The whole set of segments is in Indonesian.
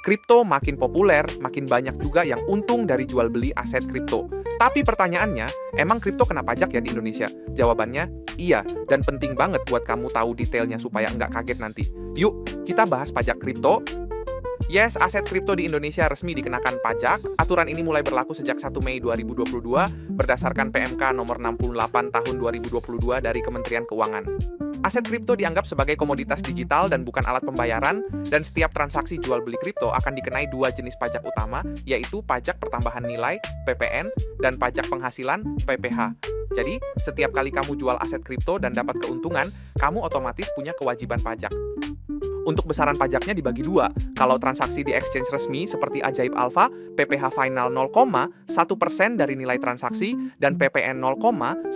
Kripto makin populer, makin banyak juga yang untung dari jual beli aset kripto. Tapi pertanyaannya, emang kripto kena pajak ya di Indonesia? Jawabannya, iya, dan penting banget buat kamu tahu detailnya supaya nggak kaget nanti. Yuk, kita bahas pajak kripto. Yes, aset kripto di Indonesia resmi dikenakan pajak. Aturan ini mulai berlaku sejak 1 Mei 2022 berdasarkan PMK nomor 68 tahun 2022 dari Kementerian Keuangan. Aset kripto dianggap sebagai komoditas digital dan bukan alat pembayaran, dan setiap transaksi jual beli kripto akan dikenai dua jenis pajak utama, yaitu pajak pertambahan nilai (PPN) dan pajak penghasilan (PPH). Jadi, setiap kali kamu jual aset kripto dan dapat keuntungan, kamu otomatis punya kewajiban pajak. Untuk besaran pajaknya dibagi dua. Kalau transaksi di exchange resmi seperti Ajaib Alpha, PPH final 0,1% dari nilai transaksi dan PPN 0,11%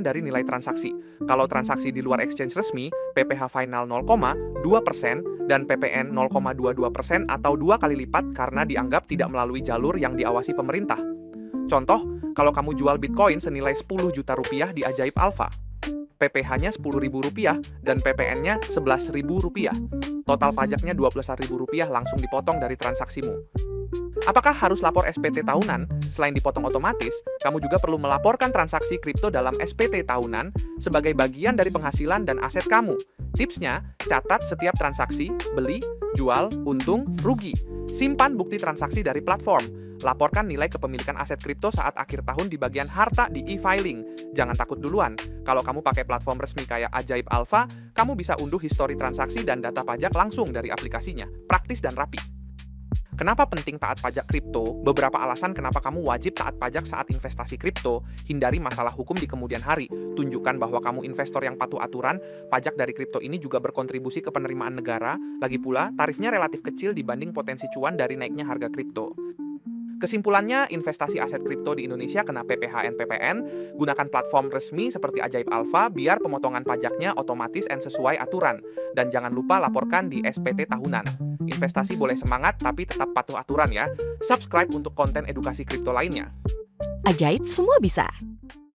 dari nilai transaksi. Kalau transaksi di luar exchange resmi, PPH final 0,2% dan PPN 0,22% atau 2 kali lipat karena dianggap tidak melalui jalur yang diawasi pemerintah. Contoh, kalau kamu jual Bitcoin senilai 10 juta rupiah di Ajaib Alpha, PPH-nya Rp10.000 dan PPN-nya Rp11.000. Total pajaknya Rp12.000 langsung dipotong dari transaksimu. Apakah harus lapor SPT tahunan? Selain dipotong otomatis, kamu juga perlu melaporkan transaksi kripto dalam SPT tahunan sebagai bagian dari penghasilan dan aset kamu. Tipsnya, catat setiap transaksi, beli, jual, untung, rugi. Simpan bukti transaksi dari platform. Laporkan nilai kepemilikan aset kripto saat akhir tahun di bagian harta di e-filing. Jangan takut duluan. Kalau kamu pakai platform resmi kayak Ajaib Alpha, kamu bisa unduh histori transaksi dan data pajak langsung dari aplikasinya. Praktis dan rapi. Kenapa penting taat pajak kripto? Beberapa alasan kenapa kamu wajib taat pajak saat investasi kripto. Hindari masalah hukum di kemudian hari. Tunjukkan bahwa kamu investor yang patuh aturan. Pajak dari kripto ini juga berkontribusi ke penerimaan negara. Lagi pula, tarifnya relatif kecil dibanding potensi cuan dari naiknya harga kripto. Kesimpulannya, investasi aset kripto di Indonesia kena PPH dan PPN. Gunakan platform resmi seperti Ajaib Alpha biar pemotongan pajaknya otomatis dan sesuai aturan. Dan jangan lupa laporkan di SPT tahunan. Investasi boleh semangat tapi tetap patuh aturan ya. Subscribe untuk konten edukasi kripto lainnya. Ajaib semua bisa.